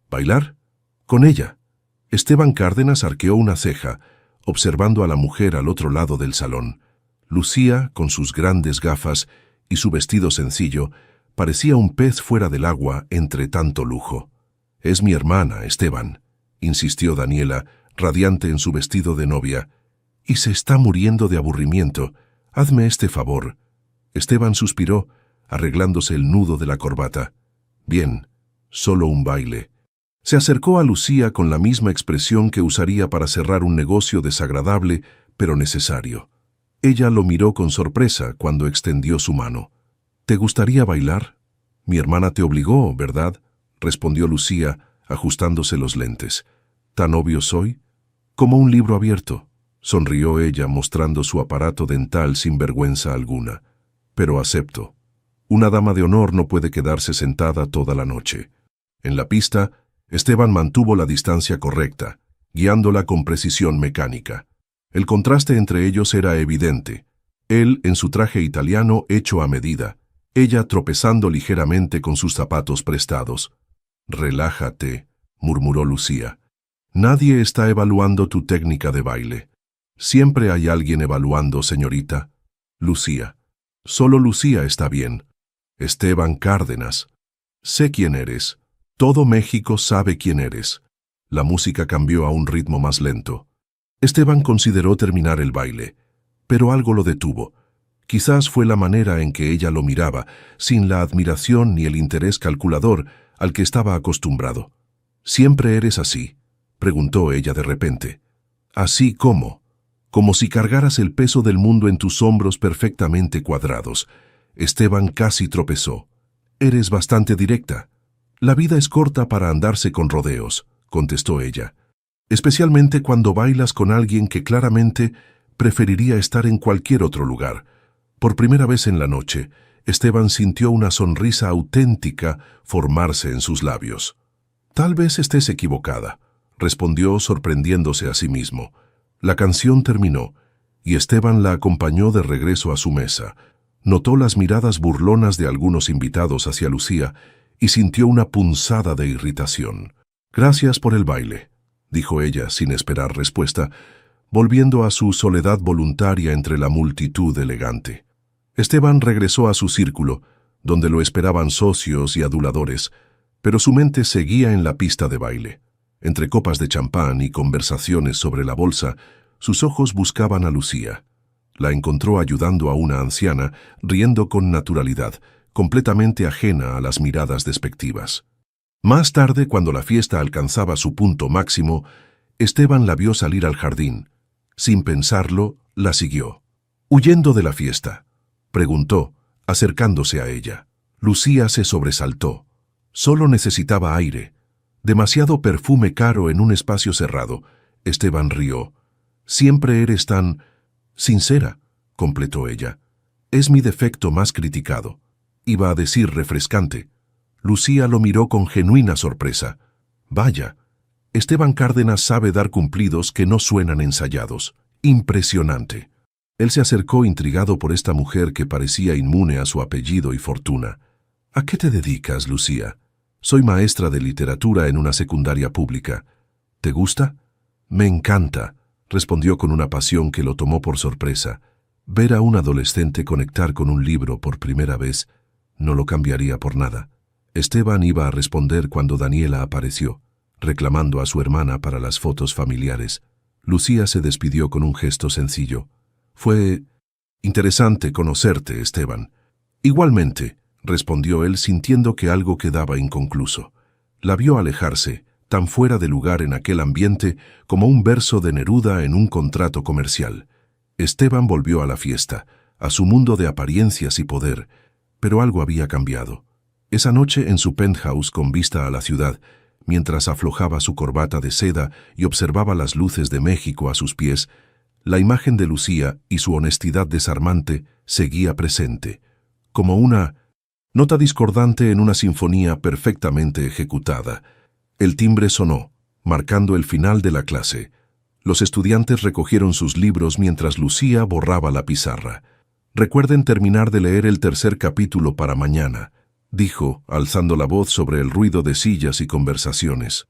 ¿Bailar? Con ella. Esteban Cárdenas arqueó una ceja, observando a la mujer al otro lado del salón. Lucía, con sus grandes gafas y su vestido sencillo, parecía un pez fuera del agua entre tanto lujo. «Es mi hermana, Esteban», insistió Daniela, radiante en su vestido de novia, «y se está muriendo de aburrimiento. Hazme este favor». Esteban suspiró, arreglándose el nudo de la corbata. «Bien, solo un baile». Se acercó a Lucía con la misma expresión que usaría para cerrar un negocio desagradable, pero necesario. Ella lo miró con sorpresa cuando extendió su mano. «¿Te gustaría bailar? Mi hermana te obligó, ¿verdad?», respondió Lucía, ajustándose los lentes. «¿Tan obvio soy?» «Como un libro abierto», sonrió ella mostrando su aparato dental sin vergüenza alguna. «Pero acepto. Una dama de honor no puede quedarse sentada toda la noche». En la pista, Esteban mantuvo la distancia correcta, guiándola con precisión mecánica. El contraste entre ellos era evidente. Él en su traje italiano hecho a medida, ella tropezando ligeramente con sus zapatos prestados. «Relájate», murmuró Lucía. «Nadie está evaluando tu técnica de baile». «Siempre hay alguien evaluando, señorita». «Lucía». «Solo Lucía está bien». «Esteban Cárdenas». «Sé quién eres. Todo México sabe quién eres». La música cambió a un ritmo más lento. Esteban consideró terminar el baile, pero algo lo detuvo. Quizás fue la manera en que ella lo miraba, sin la admiración ni el interés calculador al que estaba acostumbrado. «¿Siempre eres así?», preguntó ella de repente. «¿Así cómo?» «Como si cargaras el peso del mundo en tus hombros perfectamente cuadrados». Esteban casi tropezó. «Eres bastante directa». «La vida es corta para andarse con rodeos», contestó ella. «Especialmente cuando bailas con alguien que claramente preferiría estar en cualquier otro lugar». Por primera vez en la noche, Esteban sintió una sonrisa auténtica formarse en sus labios. «Tal vez estés equivocada», respondió sorprendiéndose a sí mismo. La canción terminó, y Esteban la acompañó de regreso a su mesa. Notó las miradas burlonas de algunos invitados hacia Lucía y sintió una punzada de irritación. «Gracias por el baile», dijo ella sin esperar respuesta, volviendo a su soledad voluntaria entre la multitud elegante. Esteban regresó a su círculo, donde lo esperaban socios y aduladores, pero su mente seguía en la pista de baile. Entre copas de champán y conversaciones sobre la bolsa, sus ojos buscaban a Lucía. La encontró ayudando a una anciana, riendo con naturalidad, completamente ajena a las miradas despectivas. Más tarde, cuando la fiesta alcanzaba su punto máximo, Esteban la vio salir al jardín. Sin pensarlo, la siguió. «¿Huyendo de la fiesta?», preguntó, acercándose a ella. Lucía se sobresaltó. Solo necesitaba aire. Demasiado perfume caro en un espacio cerrado. Esteban rió. «Siempre eres tan sincera», completó ella. «Es mi defecto más criticado». Iba a decir refrescante. Lucía lo miró con genuina sorpresa. «Vaya, Esteban Cárdenas sabe dar cumplidos que no suenan ensayados. Impresionante». Él se acercó intrigado por esta mujer que parecía inmune a su apellido y fortuna. «¿A qué te dedicas, Lucía?» «Soy maestra de literatura en una secundaria pública». «¿Te gusta?» «Me encanta», respondió con una pasión que lo tomó por sorpresa. Ver a un adolescente conectar con un libro por primera vez no lo cambiaría por nada. Esteban iba a responder cuando Daniela apareció, reclamando a su hermana para las fotos familiares. Lucía se despidió con un gesto sencillo. «Fue interesante conocerte, Esteban». «Igualmente», respondió él sintiendo que algo quedaba inconcluso. La vio alejarse, tan fuera de lugar en aquel ambiente como un verso de Neruda en un contrato comercial. Esteban volvió a la fiesta, a su mundo de apariencias y poder, pero algo había cambiado. Esa noche en su penthouse con vista a la ciudad, mientras aflojaba su corbata de seda y observaba las luces de México a sus pies, la imagen de Lucía y su honestidad desarmante seguía presente, como una nota discordante en una sinfonía perfectamente ejecutada. El timbre sonó, marcando el final de la clase. Los estudiantes recogieron sus libros mientras Lucía borraba la pizarra. «Recuerden terminar de leer el tercer capítulo para mañana», dijo, alzando la voz sobre el ruido de sillas y conversaciones.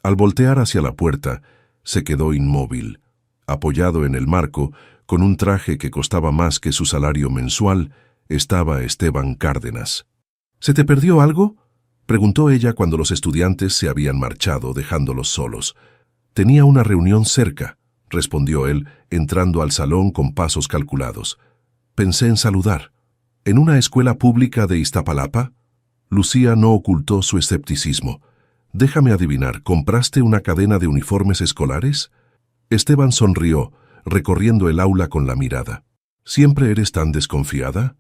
Al voltear hacia la puerta, se quedó inmóvil, apoyado en el marco, con un traje que costaba más que su salario mensual, estaba Esteban Cárdenas. ¿Se te perdió algo?, preguntó ella cuando los estudiantes se habían marchado, dejándolos solos. Tenía una reunión cerca, respondió él, entrando al salón con pasos calculados. Pensé en saludar. ¿En una escuela pública de Iztapalapa? Lucía no ocultó su escepticismo. Déjame adivinar, ¿compraste una cadena de uniformes escolares? Esteban sonrió, recorriendo el aula con la mirada. ¿Siempre eres tan desconfiada?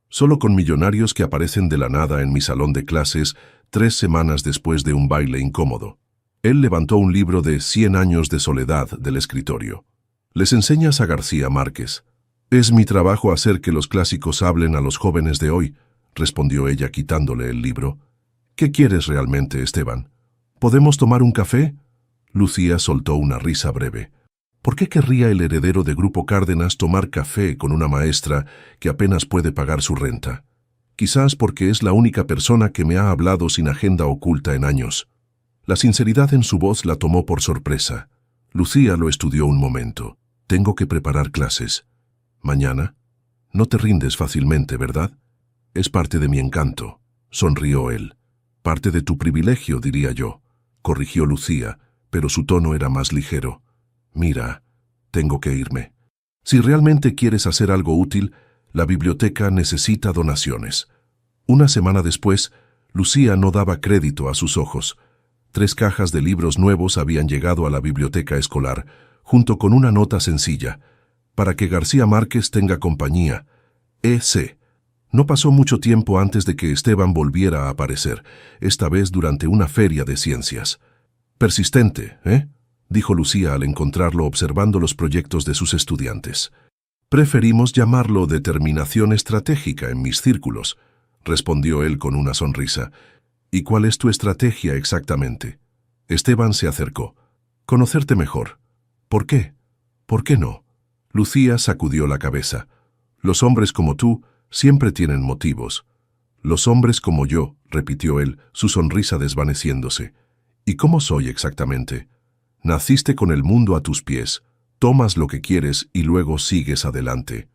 Solo con millonarios que aparecen de la nada en mi salón de clases 3 semanas después de un baile incómodo. Él levantó un libro de 100 años de soledad del escritorio. ¿Les enseñas a García Márquez? Es mi trabajo hacer que los clásicos hablen a los jóvenes de hoy, respondió ella quitándole el libro. ¿Qué quieres realmente, Esteban? ¿Podemos tomar un café? Lucía soltó una risa breve. ¿Por qué querría el heredero de Grupo Cárdenas tomar café con una maestra que apenas puede pagar su renta? Quizás porque es la única persona que me ha hablado sin agenda oculta en años. La sinceridad en su voz la tomó por sorpresa. Lucía lo estudió un momento. Tengo que preparar clases. ¿Mañana? No te rindes fácilmente, ¿verdad? Es parte de mi encanto, sonrió él. Parte de tu privilegio, diría yo, corrigió Lucía, pero su tono era más ligero. Mira, tengo que irme. Si realmente quieres hacer algo útil, la biblioteca necesita donaciones. Una semana después, Lucía no daba crédito a sus ojos. 3 cajas de libros nuevos habían llegado a la biblioteca escolar, junto con una nota sencilla. Para que García Márquez tenga compañía. E.C. No pasó mucho tiempo antes de que Esteban volviera a aparecer, esta vez durante una feria de ciencias. Persistente, ¿eh?, dijo Lucía al encontrarlo observando los proyectos de sus estudiantes. Preferimos llamarlo determinación estratégica en mis círculos, respondió él con una sonrisa. ¿Y cuál es tu estrategia exactamente? Esteban se acercó. Conocerte mejor. ¿Por qué? ¿Por qué no? Lucía sacudió la cabeza. Los hombres como tú siempre tienen motivos. Los hombres como yo, repitió él, su sonrisa desvaneciéndose. ¿Y cómo soy exactamente? Naciste con el mundo a tus pies, tomas lo que quieres y luego sigues adelante.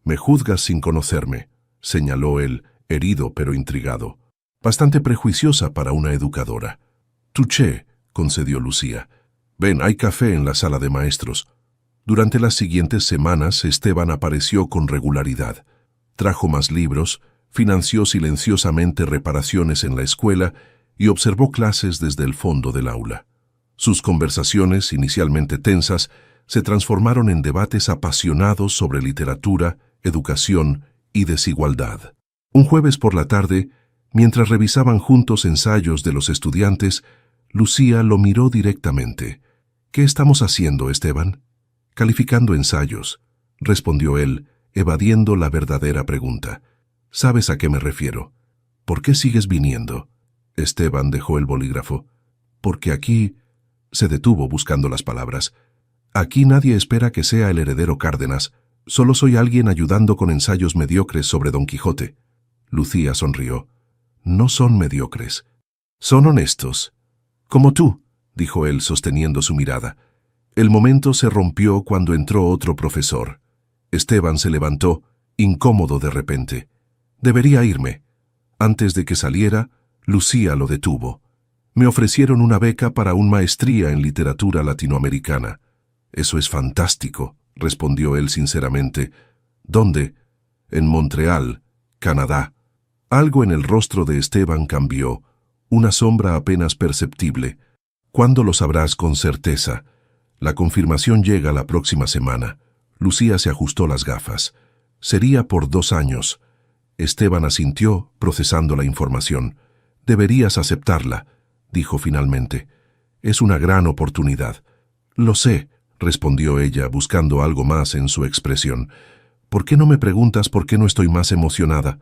Me juzgas sin conocerme, señaló él, herido pero intrigado. Bastante prejuiciosa para una educadora. Touché, concedió Lucía. Ven, hay café en la sala de maestros. Durante las siguientes semanas, Esteban apareció con regularidad. Trajo más libros, financió silenciosamente reparaciones en la escuela y observó clases desde el fondo del aula. Sus conversaciones, inicialmente tensas, se transformaron en debates apasionados sobre literatura, educación y desigualdad. Un jueves por la tarde, mientras revisaban juntos ensayos de los estudiantes, Lucía lo miró directamente. ¿Qué estamos haciendo, Esteban? Calificando ensayos, respondió él, evadiendo la verdadera pregunta. ¿Sabes a qué me refiero? ¿Por qué sigues viniendo? Esteban dejó el bolígrafo. Porque aquí... Se detuvo buscando las palabras. Aquí nadie espera que sea el heredero Cárdenas. Solo soy alguien ayudando con ensayos mediocres sobre Don Quijote. Lucía sonrió. No son mediocres. Son honestos. Como tú, dijo él sosteniendo su mirada. El momento se rompió cuando entró otro profesor. Esteban se levantó, incómodo de repente. Debería irme. Antes de que saliera, Lucía lo detuvo. Me ofrecieron una beca para una maestría en literatura latinoamericana. Eso es fantástico, respondió él sinceramente. ¿Dónde? En Montreal, Canadá. Algo en el rostro de Esteban cambió, una sombra apenas perceptible. ¿Cuándo lo sabrás con certeza? La confirmación llega la próxima semana. Lucía se ajustó las gafas. Sería por 2 años. Esteban asintió, procesando la información. Deberías aceptarla, dijo finalmente. Es una gran oportunidad. Lo sé, respondió ella, buscando algo más en su expresión. ¿Por qué no me preguntas por qué no estoy más emocionada?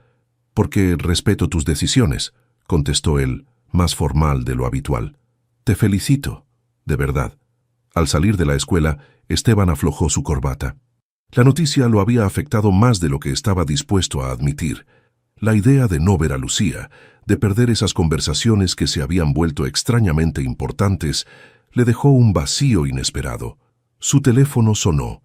Porque respeto tus decisiones, contestó él, más formal de lo habitual. Te felicito, de verdad. Al salir de la escuela, Esteban aflojó su corbata. La noticia lo había afectado más de lo que estaba dispuesto a admitir. La idea de no ver a Lucía, de perder esas conversaciones que se habían vuelto extrañamente importantes, le dejó un vacío inesperado. Su teléfono sonó.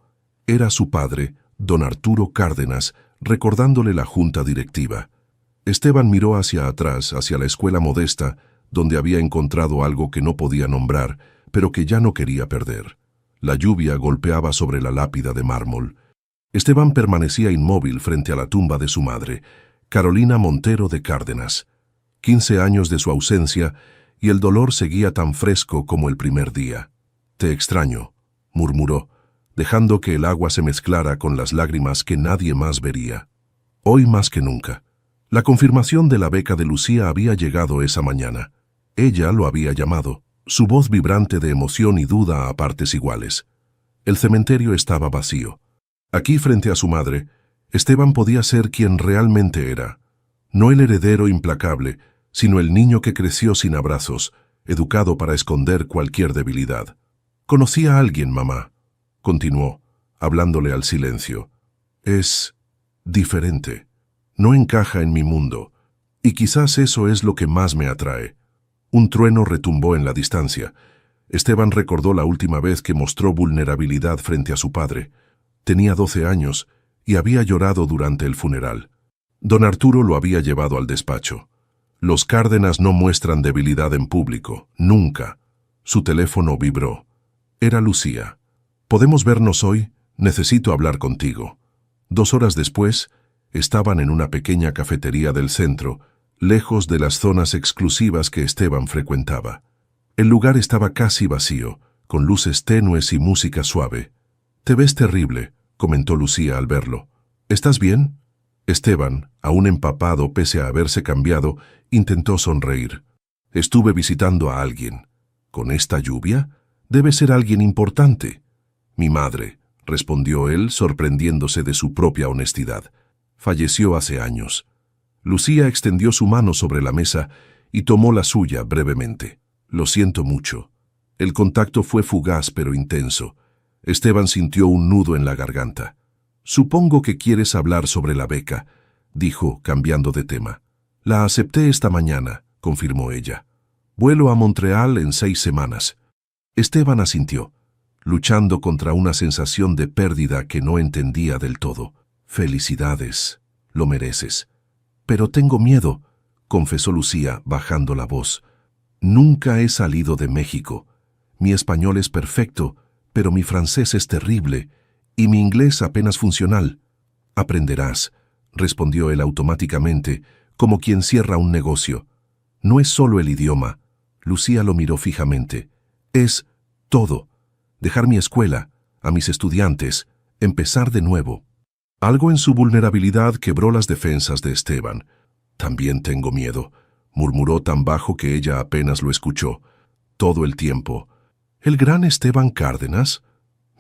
Era su padre, don Arturo Cárdenas, recordándole la junta directiva. Esteban miró hacia atrás, hacia la escuela modesta, donde había encontrado algo que no podía nombrar, pero que ya no quería perder. La lluvia golpeaba sobre la lápida de mármol. Esteban permanecía inmóvil frente a la tumba de su madre, Carolina Montero de Cárdenas. 15 años de su ausencia, y el dolor seguía tan fresco como el primer día. «Te extraño», murmuró, dejando que el agua se mezclara con las lágrimas que nadie más vería. Hoy más que nunca. La confirmación de la beca de Lucía había llegado esa mañana. Ella lo había llamado, su voz vibrante de emoción y duda a partes iguales. El cementerio estaba vacío. Aquí, frente a su madre, Esteban podía ser quien realmente era. No el heredero implacable, sino el niño que creció sin abrazos, educado para esconder cualquier debilidad. «Conocí a alguien, mamá», continuó, hablándole al silencio. «Es diferente. No encaja en mi mundo, y quizás eso es lo que más me atrae». Un trueno retumbó en la distancia. Esteban recordó la última vez que mostró vulnerabilidad frente a su padre. Tenía 12 años y había llorado durante el funeral. Don Arturo lo había llevado al despacho. Los Cárdenas no muestran debilidad en público, nunca. Su teléfono vibró. Era Lucía. «¿Podemos vernos hoy? Necesito hablar contigo». 2 horas después, estaban en una pequeña cafetería del centro, lejos de las zonas exclusivas que Esteban frecuentaba. El lugar estaba casi vacío, con luces tenues y música suave. «Te ves terrible», comentó Lucía al verlo. «¿Estás bien?» Esteban, aún empapado pese a haberse cambiado, intentó sonreír. «Estuve visitando a alguien». «¿Con esta lluvia? Debe ser alguien importante». «Mi madre», respondió él, sorprendiéndose de su propia honestidad. «Falleció hace años». Lucía extendió su mano sobre la mesa y tomó la suya brevemente. «Lo siento mucho». El contacto fue fugaz pero intenso. Esteban sintió un nudo en la garganta. «Supongo que quieres hablar sobre la beca», dijo, cambiando de tema. «La acepté esta mañana», confirmó ella. «Vuelo a Montreal en 6 semanas». Esteban asintió, luchando contra una sensación de pérdida que no entendía del todo. «Felicidades, lo mereces». «Pero tengo miedo», confesó Lucía, bajando la voz. «Nunca he salido de México. Mi español es perfecto, pero mi francés es terrible, y mi inglés apenas funcional». «Aprenderás», respondió él automáticamente, como quien cierra un negocio. «No es solo el idioma». Lucía lo miró fijamente. «Es todo. Dejar mi escuela, a mis estudiantes, empezar de nuevo». Algo en su vulnerabilidad quebró las defensas de Esteban. «También tengo miedo», murmuró tan bajo que ella apenas lo escuchó. Todo el tiempo. «¿El gran Esteban Cárdenas?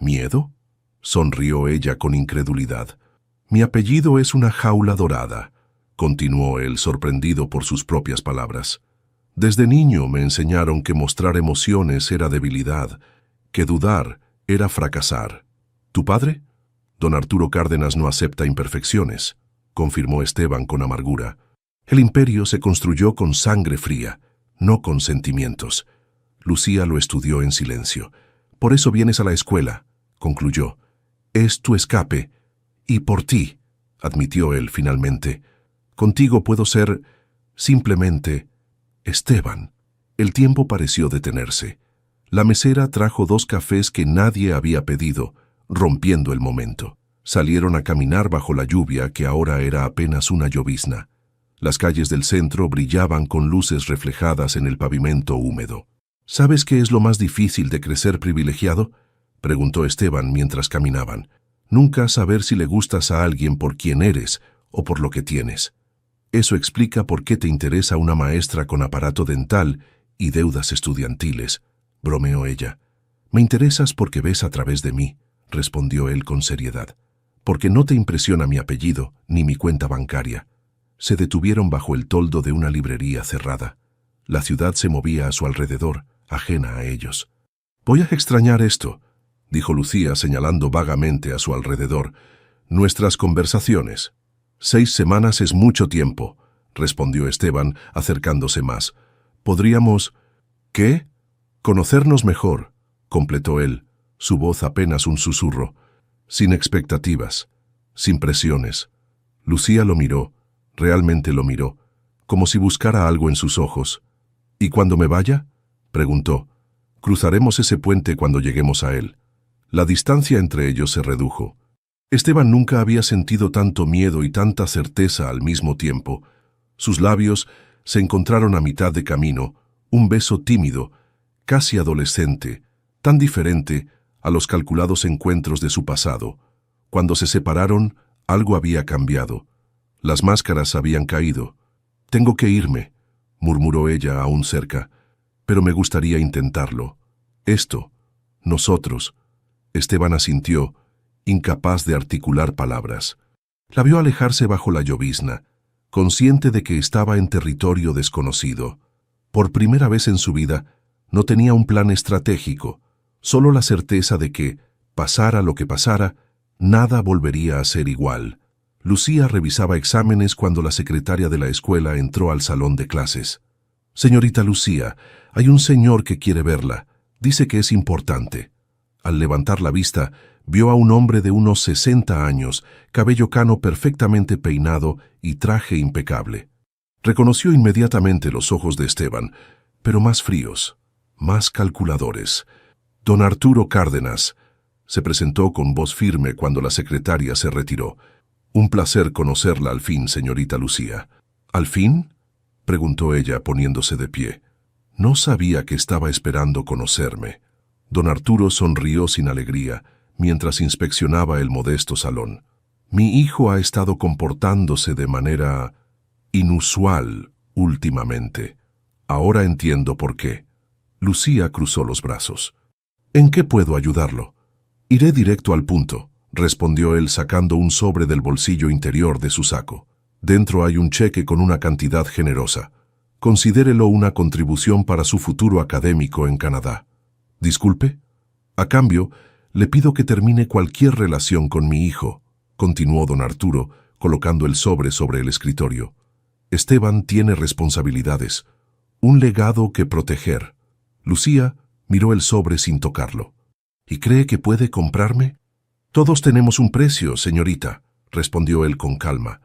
¿Miedo?», sonrió ella con incredulidad. «Mi apellido es una jaula dorada», continuó él, sorprendido por sus propias palabras. «Desde niño me enseñaron que mostrar emociones era debilidad, que dudar era fracasar». «¿Tu padre?» «Don Arturo Cárdenas no acepta imperfecciones», confirmó Esteban con amargura. «El imperio se construyó con sangre fría, no con sentimientos». Lucía lo estudió en silencio. «Por eso vienes a la escuela», concluyó. «Es tu escape. Y por ti», admitió él finalmente. «Contigo puedo ser simplemente Esteban». El tiempo pareció detenerse. La mesera trajo 2 cafés que nadie había pedido, rompiendo el momento. Salieron a caminar bajo la lluvia que ahora era apenas una llovizna. Las calles del centro brillaban con luces reflejadas en el pavimento húmedo. «¿Sabes qué es lo más difícil de crecer privilegiado?», preguntó Esteban mientras caminaban. «Nunca saber si le gustas a alguien por quien eres o por lo que tienes. Eso explica por qué te interesa una maestra con aparato dental y deudas estudiantiles», bromeó ella. «Me interesas porque ves a través de mí», respondió él con seriedad. «Porque no te impresiona mi apellido ni mi cuenta bancaria». Se detuvieron bajo el toldo de una librería cerrada. La ciudad se movía a su alrededor, ajena a ellos. «Voy a extrañar esto», dijo Lucía señalando vagamente a su alrededor. «Nuestras conversaciones». 6 semanas es mucho tiempo, respondió Esteban, acercándose más. ¿Podríamos... ¿Qué? Conocernos mejor, completó él, su voz apenas un susurro. Sin expectativas, sin presiones. Lucía lo miró, realmente lo miró, como si buscara algo en sus ojos. ¿Y cuando me vaya?, preguntó. Cruzaremos ese puente cuando lleguemos a él. La distancia entre ellos se redujo. Esteban nunca había sentido tanto miedo y tanta certeza al mismo tiempo. Sus labios se encontraron a mitad de camino, un beso tímido, casi adolescente, tan diferente a los calculados encuentros de su pasado. Cuando se separaron, algo había cambiado. Las máscaras habían caído. «Tengo que irme», murmuró ella aún cerca, «pero me gustaría intentarlo. Esto, nosotros». Esteban asintió, incapaz de articular palabras. La vio alejarse bajo la llovizna, consciente de que estaba en territorio desconocido. Por primera vez en su vida, no tenía un plan estratégico, solo la certeza de que, pasara lo que pasara, nada volvería a ser igual. Lucía revisaba exámenes cuando la secretaria de la escuela entró al salón de clases. «Señorita Lucía, hay un señor que quiere verla. Dice que es importante». Al levantar la vista, vio a un hombre de unos 60 años, cabello cano perfectamente peinado y traje impecable. Reconoció inmediatamente los ojos de Esteban, pero más fríos, más calculadores. «Don Arturo Cárdenas», se presentó con voz firme cuando la secretaria se retiró. «Un placer conocerla al fin, señorita Lucía». «¿Al fin?», preguntó ella poniéndose de pie. «No sabía que estaba esperando conocerme». Don Arturo sonrió sin alegría, mientras inspeccionaba el modesto salón. «Mi hijo ha estado comportándose de manera inusual últimamente. Ahora entiendo por qué». Lucía cruzó los brazos. «¿En qué puedo ayudarlo?». «Iré directo al punto», respondió él sacando un sobre del bolsillo interior de su saco. «Dentro hay un cheque con una cantidad generosa. Considérelo una contribución para su futuro académico en Canadá». «Disculpe». «A cambio, le pido que termine cualquier relación con mi hijo», continuó don Arturo, colocando el sobre el escritorio. «Esteban tiene responsabilidades, un legado que proteger». Lucía miró el sobre sin tocarlo. «¿Y cree que puede comprarme?». «Todos tenemos un precio, señorita», respondió él con calma.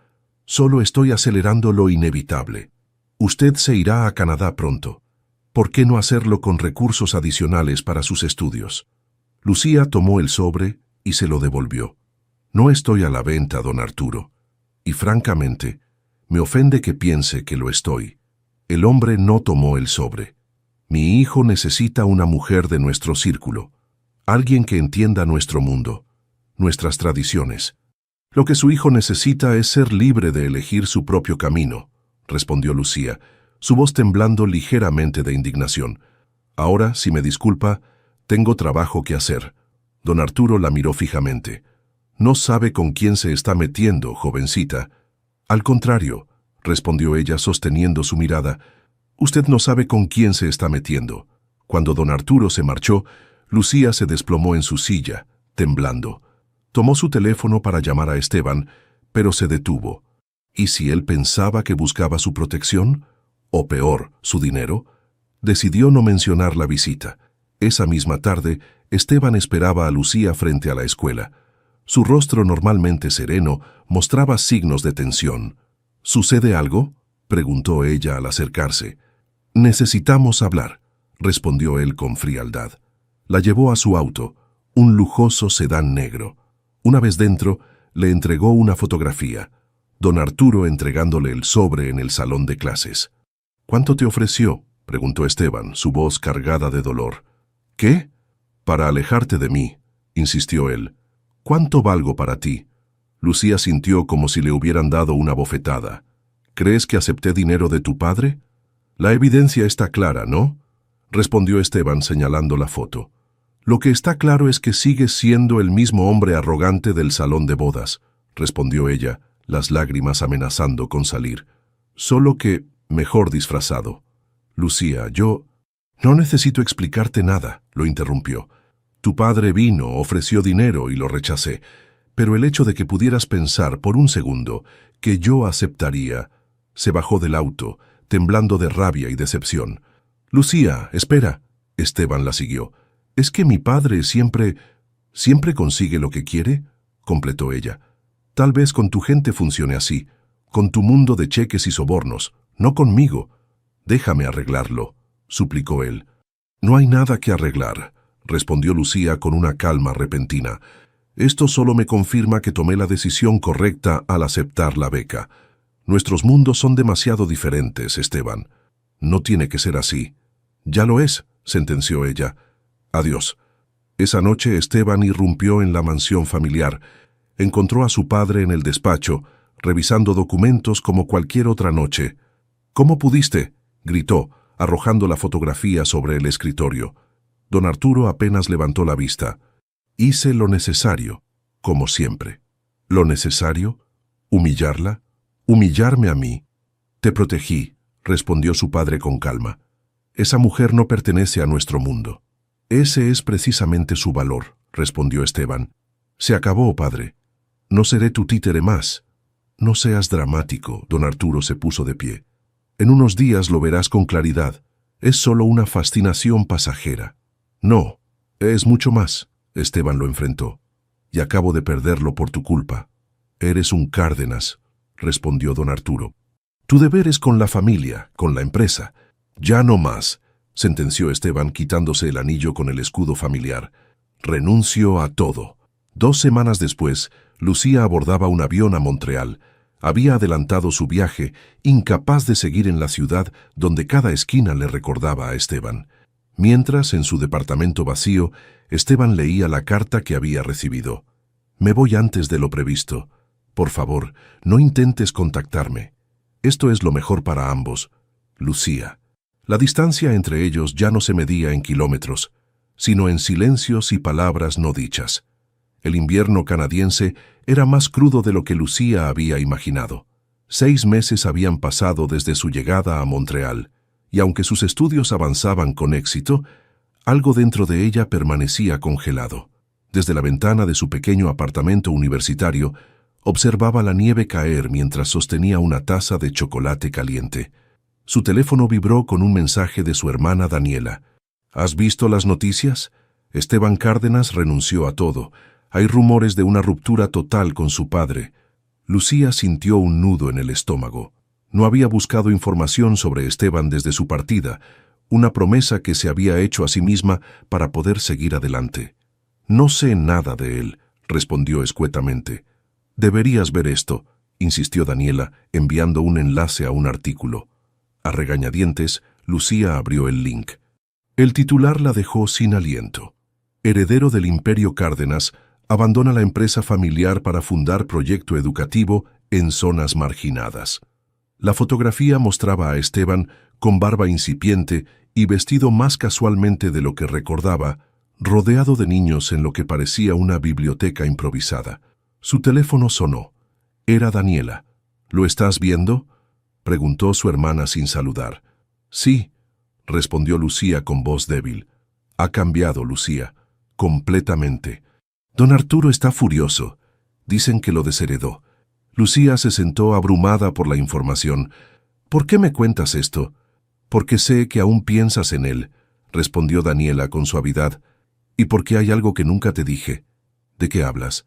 «Solo estoy acelerando lo inevitable. Usted se irá a Canadá pronto. ¿Por qué no hacerlo con recursos adicionales para sus estudios?». Lucía tomó el sobre y se lo devolvió. «No estoy a la venta, don Arturo. Y francamente, me ofende que piense que lo estoy». El hombre no tomó el sobre. «Mi hijo necesita una mujer de nuestro círculo, alguien que entienda nuestro mundo, nuestras tradiciones. Lo que su hijo necesita es ser libre de elegir su propio camino», respondió Lucía, su voz temblando ligeramente de indignación. «Ahora, si me disculpa, tengo trabajo que hacer». Don Arturo la miró fijamente. «No sabe con quién se está metiendo, jovencita». «Al contrario», respondió ella sosteniendo su mirada, «usted no sabe con quién se está metiendo». Cuando don Arturo se marchó, Lucía se desplomó en su silla, temblando. Tomó su teléfono para llamar a Esteban, pero se detuvo. ¿Y si él pensaba que buscaba su protección? ¿O peor, su dinero? Decidió no mencionar la visita. Esa misma tarde, Esteban esperaba a Lucía frente a la escuela. Su rostro normalmente sereno mostraba signos de tensión. «¿Sucede algo?», preguntó ella al acercarse. «Necesitamos hablar», respondió él con frialdad. La llevó a su auto, un lujoso sedán negro. Una vez dentro, le entregó una fotografía. Don Arturo entregándole el sobre en el salón de clases. «¿Cuánto te ofreció?», preguntó Esteban, su voz cargada de dolor. «¿Qué?». «Para alejarte de mí», insistió él. «¿Cuánto valgo para ti?». Lucía sintió como si le hubieran dado una bofetada. «¿Crees que acepté dinero de tu padre?». «La evidencia está clara, ¿no?», respondió Esteban señalando la foto. «Lo que está claro es que sigues siendo el mismo hombre arrogante del salón de bodas», respondió ella, las lágrimas amenazando con salir. «Solo que mejor disfrazado». «Lucía, yo...». «No necesito explicarte nada», lo interrumpió. «Tu padre vino, ofreció dinero y lo rechacé. Pero el hecho de que pudieras pensar por un segundo que yo aceptaría... Se bajó del auto, temblando de rabia y decepción. «Lucía, espera», Esteban la siguió. «¿Es que mi padre siempre consigue lo que quiere?», completó ella. «Tal vez con tu gente funcione así, con tu mundo de cheques y sobornos, no conmigo. Déjame arreglarlo», suplicó él. «No hay nada que arreglar», respondió Lucía con una calma repentina. «Esto solo me confirma que tomé la decisión correcta al aceptar la beca. Nuestros mundos son demasiado diferentes, Esteban. No tiene que ser así». «Ya lo es», sentenció ella. «Adiós». Esa noche Esteban irrumpió en la mansión familiar. Encontró a su padre en el despacho, revisando documentos como cualquier otra noche. «¿Cómo pudiste?», gritó, arrojando la fotografía sobre el escritorio. Don Arturo apenas levantó la vista. «Hice lo necesario, como siempre». «¿Lo necesario? ¿Humillarla? ¿Humillarme a mí?» «Te protegí», respondió su padre con calma. «Esa mujer no pertenece a nuestro mundo». «Ese es precisamente su valor», respondió Esteban. «Se acabó, padre. No seré tu títere más». «No seas dramático», don Arturo se puso de pie. «En unos días lo verás con claridad. Es solo una fascinación pasajera». «No, es mucho más», Esteban lo enfrentó. «Y acabo de perderlo por tu culpa». «Eres un Cárdenas», respondió don Arturo. «Tu deber es con la familia, con la empresa. Ya no más», sentenció Esteban quitándose el anillo con el escudo familiar. «Renuncio a todo». 2 semanas después, Lucía abordaba un avión a Montreal. Había adelantado su viaje, incapaz de seguir en la ciudad donde cada esquina le recordaba a Esteban. Mientras, en su departamento vacío, Esteban leía la carta que había recibido. «Me voy antes de lo previsto. Por favor, no intentes contactarme. Esto es lo mejor para ambos. Lucía». La distancia entre ellos ya no se medía en kilómetros, sino en silencios y palabras no dichas. El invierno canadiense era más crudo de lo que Lucía había imaginado. 6 meses habían pasado desde su llegada a Montreal, y aunque sus estudios avanzaban con éxito, algo dentro de ella permanecía congelado. Desde la ventana de su pequeño apartamento universitario, observaba la nieve caer mientras sostenía una taza de chocolate caliente. Su teléfono vibró con un mensaje de su hermana Daniela. «¿Has visto las noticias? Esteban Cárdenas renunció a todo. Hay rumores de una ruptura total con su padre». Lucía sintió un nudo en el estómago. No había buscado información sobre Esteban desde su partida, una promesa que se había hecho a sí misma para poder seguir adelante. «No sé nada de él», respondió escuetamente. «Deberías ver esto», insistió Daniela, enviando un enlace a un artículo. A regañadientes, Lucía abrió el link. El titular la dejó sin aliento. Heredero del Imperio Cárdenas, abandona la empresa familiar para fundar proyecto educativo en zonas marginadas. La fotografía mostraba a Esteban con barba incipiente y vestido más casualmente de lo que recordaba, rodeado de niños en lo que parecía una biblioteca improvisada. Su teléfono sonó. Era Daniela. «¿Lo estás viendo?», preguntó su hermana sin saludar. «Sí», respondió Lucía con voz débil. «Ha cambiado, Lucía, completamente. Don Arturo está furioso. Dicen que lo desheredó». Lucía se sentó abrumada por la información. «¿Por qué me cuentas esto?». «Porque sé que aún piensas en él», respondió Daniela con suavidad. «Y porque hay algo que nunca te dije». «¿De qué hablas?».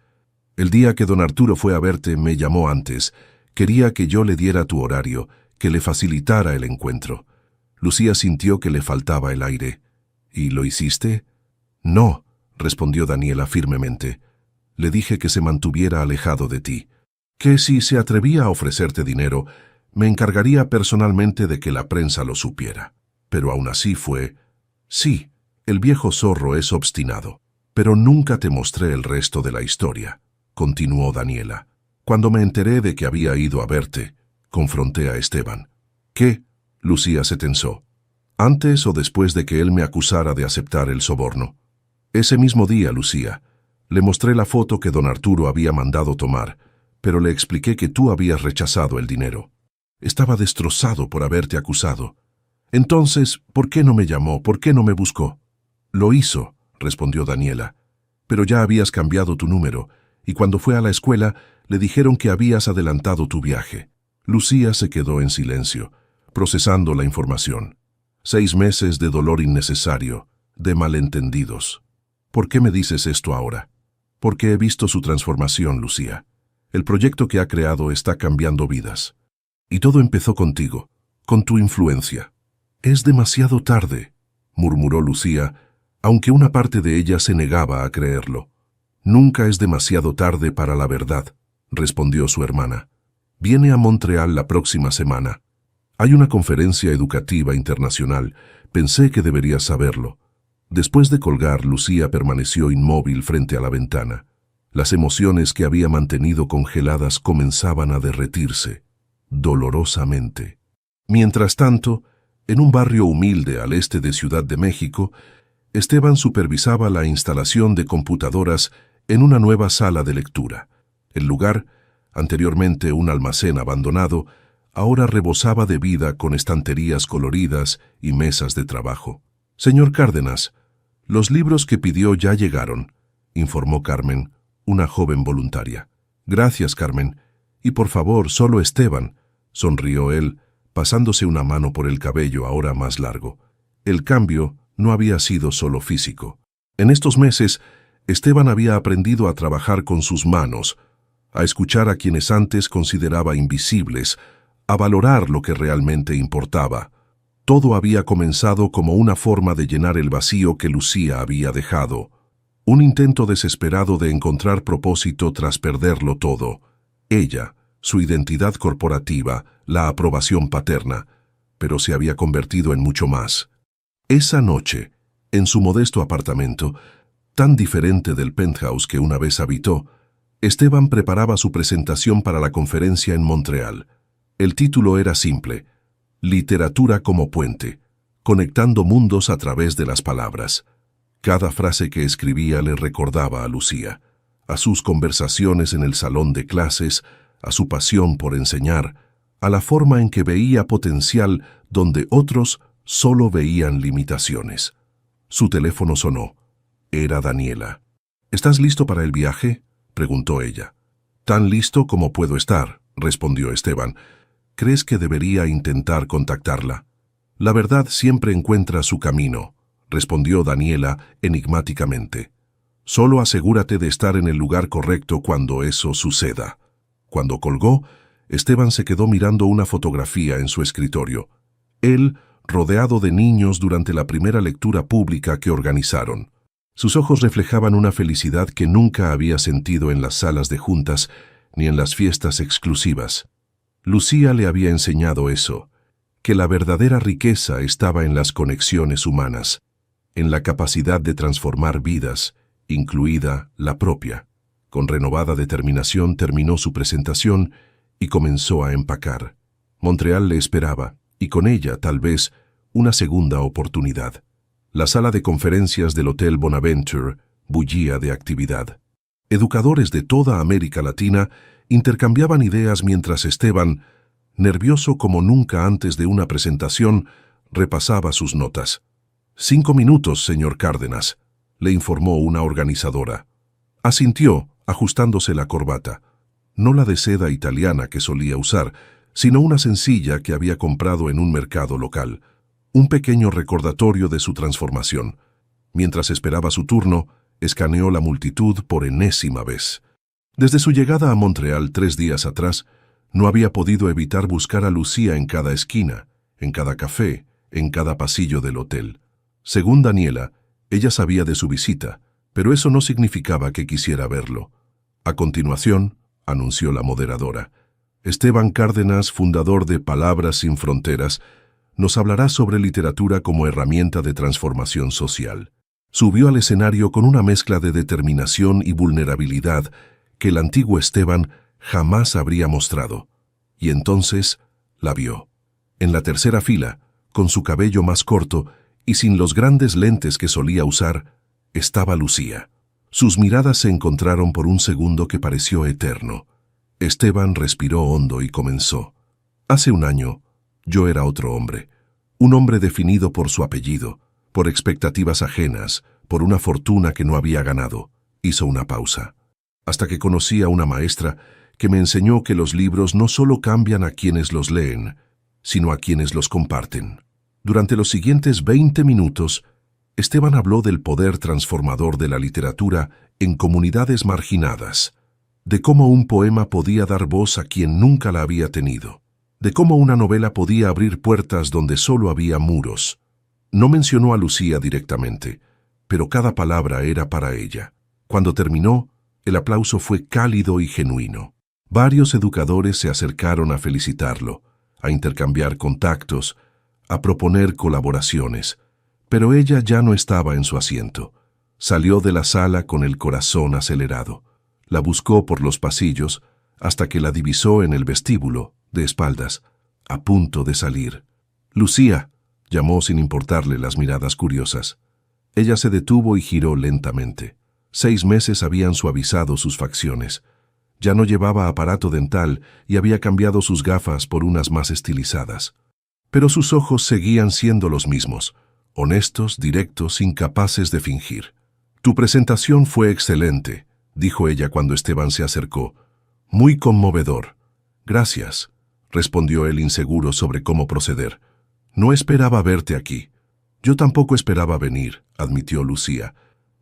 «El día que don Arturo fue a verte, me llamó antes. Quería que yo le diera tu horario, que le facilitara el encuentro». Lucía sintió que le faltaba el aire. «¿Y lo hiciste?». «No», respondió Daniela firmemente. «Le dije que se mantuviera alejado de ti. Que si se atrevía a ofrecerte dinero, me encargaría personalmente de que la prensa lo supiera». Pero aún así fue... «Sí, el viejo zorro es obstinado. Pero nunca te mostré el resto de la historia», continuó Daniela. «Cuando me enteré de que había ido a verte, confronté a Esteban». «¿Qué?». Lucía se tensó. «¿Antes o después de que él me acusara de aceptar el soborno?». «Ese mismo día, Lucía. Le mostré la foto que don Arturo había mandado tomar, pero le expliqué que tú habías rechazado el dinero. Estaba destrozado por haberte acusado. Entonces, ¿por qué no me llamó? ¿Por qué no me buscó?». «Lo hizo», respondió Daniela. «Pero ya habías cambiado tu número, y cuando fue a la escuela le dijeron que habías adelantado tu viaje. Lucía se quedó en silencio, procesando la información. 6 meses de dolor innecesario, de malentendidos. ¿Por qué me dices esto ahora? Porque he visto su transformación, Lucía. El proyecto que ha creado está cambiando vidas. Y todo empezó contigo, con tu influencia. Es demasiado tarde, murmuró Lucía, aunque una parte de ella se negaba a creerlo. Nunca es demasiado tarde para la verdad, respondió su hermana. Viene a Montreal la próxima semana. Hay una conferencia educativa internacional. Pensé que deberías saberlo. Después de colgar, Lucía permaneció inmóvil frente a la ventana. Las emociones que había mantenido congeladas comenzaban a derretirse, dolorosamente. Mientras tanto, en un barrio humilde al este de Ciudad de México, Esteban supervisaba la instalación de computadoras en una nueva sala de lectura. El lugar, anteriormente un almacén abandonado, ahora rebosaba de vida con estanterías coloridas y mesas de trabajo. «Señor Cárdenas, los libros que pidió ya llegaron», informó Carmen, una joven voluntaria. «Gracias, Carmen. Y por favor, solo Esteban», sonrió él, pasándose una mano por el cabello ahora más largo. El cambio no había sido solo físico. En estos meses, Esteban había aprendido a trabajar con sus manos, a escuchar a quienes antes consideraba invisibles, a valorar lo que realmente importaba. Todo había comenzado como una forma de llenar el vacío que Lucía había dejado. Un intento desesperado de encontrar propósito tras perderlo todo. Ella, su identidad corporativa, la aprobación paterna, pero se había convertido en mucho más. Esa noche, en su modesto apartamento, tan diferente del penthouse que una vez habitó, Esteban preparaba su presentación para la conferencia en Montreal. El título era simple: Literatura como puente, conectando mundos a través de las palabras. Cada frase que escribía le recordaba a Lucía, a sus conversaciones en el salón de clases, a su pasión por enseñar, a la forma en que veía potencial donde otros solo veían limitaciones. Su teléfono sonó. Era Daniela. «¿Estás listo para el viaje?», preguntó ella. «Tan listo como puedo estar», respondió Esteban. «¿Crees que debería intentar contactarla?» «La verdad siempre encuentra su camino», respondió Daniela enigmáticamente. «Solo asegúrate de estar en el lugar correcto cuando eso suceda». Cuando colgó, Esteban se quedó mirando una fotografía en su escritorio. Él, rodeado de niños durante la primera lectura pública que organizaron. Sus ojos reflejaban una felicidad que nunca había sentido en las salas de juntas ni en las fiestas exclusivas. Lucía le había enseñado eso, que la verdadera riqueza estaba en las conexiones humanas, en la capacidad de transformar vidas, incluida la propia. Con renovada determinación terminó su presentación y comenzó a empacar. Montreal le esperaba, y con ella, tal vez, una segunda oportunidad. La sala de conferencias del Hotel Bonaventure bullía de actividad. Educadores de toda América Latina intercambiaban ideas mientras Esteban, nervioso como nunca antes de una presentación, repasaba sus notas. 5 minutos, señor Cárdenas, le informó una organizadora. Asintió, ajustándose la corbata. No la de seda italiana que solía usar, sino una sencilla que había comprado en un mercado local. Un pequeño recordatorio de su transformación. Mientras esperaba su turno, escaneó la multitud por enésima vez. Desde su llegada a Montreal 3 días atrás, no había podido evitar buscar a Lucía en cada esquina, en cada café, en cada pasillo del hotel. Según Daniela, ella sabía de su visita, pero eso no significaba que quisiera verlo. A continuación, anunció la moderadora, Esteban Cárdenas, fundador de Palabras sin Fronteras, nos hablará sobre literatura como herramienta de transformación social. Subió al escenario con una mezcla de determinación y vulnerabilidad que el antiguo Esteban jamás habría mostrado. Y entonces la vio. En la tercera fila, con su cabello más corto y sin los grandes lentes que solía usar, estaba Lucía. Sus miradas se encontraron por un segundo que pareció eterno. Esteban respiró hondo y comenzó. Hace un año, yo era otro hombre. Un hombre definido por su apellido, por expectativas ajenas, por una fortuna que no había ganado. Hizo una pausa. hasta que conocí a una maestra que me enseñó que los libros no solo cambian a quienes los leen, sino a quienes los comparten. Durante los siguientes 20 minutos, Esteban habló del poder transformador de la literatura en comunidades marginadas, de cómo un poema podía dar voz a quien nunca la había tenido, de cómo una novela podía abrir puertas donde solo había muros. No mencionó a Lucía directamente, pero cada palabra era para ella. Cuando terminó, el aplauso fue cálido y genuino. Varios educadores se acercaron a felicitarlo, a intercambiar contactos, a proponer colaboraciones, pero ella ya no estaba en su asiento. Salió de la sala con el corazón acelerado. La buscó por los pasillos hasta que la divisó en el vestíbulo, de espaldas, a punto de salir. «Lucía», llamó sin importarle las miradas curiosas. Ella se detuvo y giró lentamente. 6 meses habían suavizado sus facciones. Ya no llevaba aparato dental y había cambiado sus gafas por unas más estilizadas. Pero sus ojos seguían siendo los mismos, honestos, directos, incapaces de fingir. «Tu presentación fue excelente», dijo ella cuando Esteban se acercó. «Muy conmovedor». «Gracias», respondió él inseguro sobre cómo proceder. «No esperaba verte aquí». «Yo tampoco esperaba venir», admitió Lucía,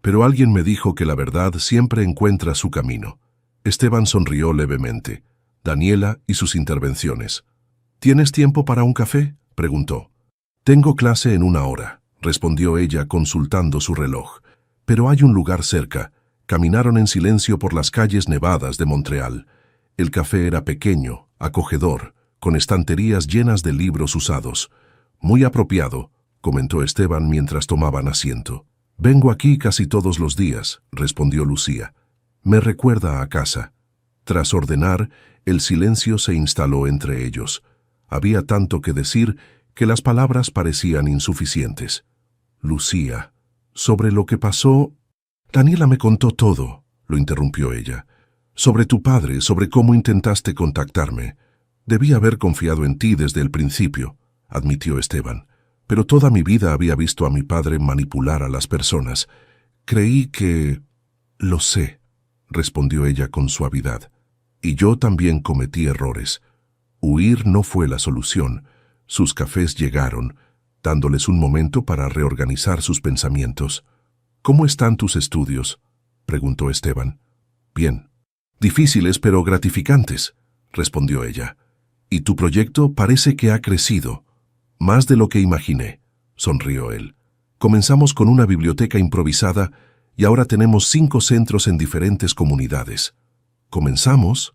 «pero alguien me dijo que la verdad siempre encuentra su camino». Esteban sonrió levemente. Daniela y sus intervenciones. «¿Tienes tiempo para un café?», preguntó. «Tengo clase en 1 hora», respondió ella consultando su reloj. «Pero hay un lugar cerca». Caminaron en silencio por las calles nevadas de Montreal. El café era pequeño, acogedor, con estanterías llenas de libros usados. «Muy apropiado», comentó Esteban mientras tomaban asiento. «Vengo aquí casi todos los días», respondió Lucía. «Me recuerda a casa». Tras ordenar, el silencio se instaló entre ellos. Había tanto que decir que las palabras parecían insuficientes. «Lucía, sobre lo que pasó...» «Daniela me contó todo», lo interrumpió ella. «Sobre tu padre, sobre cómo intentaste contactarme. Debí haber confiado en ti desde el principio», admitió Esteban. «Pero toda mi vida había visto a mi padre manipular a las personas. Creí que...» «Lo sé», respondió ella con suavidad. «Y yo también cometí errores. Huir no fue la solución. Sus cafés llegaron, dándoles un momento para reorganizar sus pensamientos». «¿Cómo están tus estudios?», preguntó Esteban. «Bien. Difíciles pero gratificantes», respondió ella. «Y tu proyecto parece que ha crecido». «Más de lo que imaginé», sonrió él. «Comenzamos con una biblioteca improvisada y ahora tenemos 5 centros en diferentes comunidades». «¿Comenzamos?»,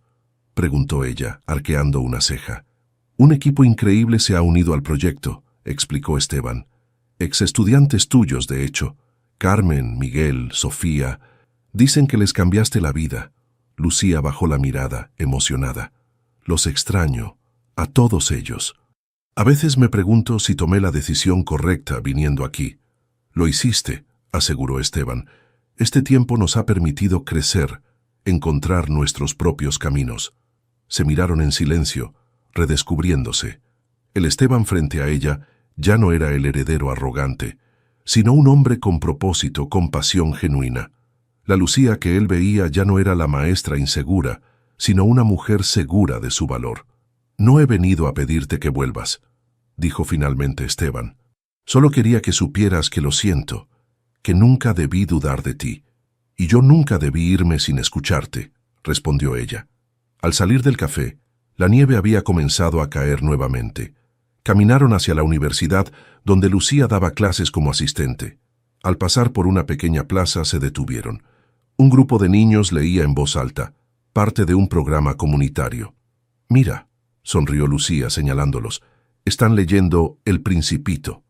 preguntó ella, arqueando una ceja. «Un equipo increíble se ha unido al proyecto», explicó Esteban. «Exestudiantes tuyos, de hecho. Carmen, Miguel, Sofía, dicen que les cambiaste la vida». Lucía bajó la mirada, emocionada. «Los extraño, a todos ellos. A veces me pregunto si tomé la decisión correcta viniendo aquí». «Lo hiciste», aseguró Esteban. «Este tiempo nos ha permitido crecer, encontrar nuestros propios caminos». Se miraron en silencio, redescubriéndose. El Esteban frente a ella ya no era el heredero arrogante, sino un hombre con propósito, con pasión genuina. La Lucía que él veía ya no era la maestra insegura, sino una mujer segura de su valor. «No he venido a pedirte que vuelvas», dijo finalmente Esteban. «Solo quería que supieras que lo siento, que nunca debí dudar de ti. Y yo nunca debí irme sin escucharte», respondió ella. Al salir del café, la nieve había comenzado a caer nuevamente. Caminaron hacia la universidad, donde Lucía daba clases como asistente. Al pasar por una pequeña plaza se detuvieron. Un grupo de niños leía en voz alta, parte de un programa comunitario. «Mira», sonrió Lucía señalándolos, «están leyendo El Principito».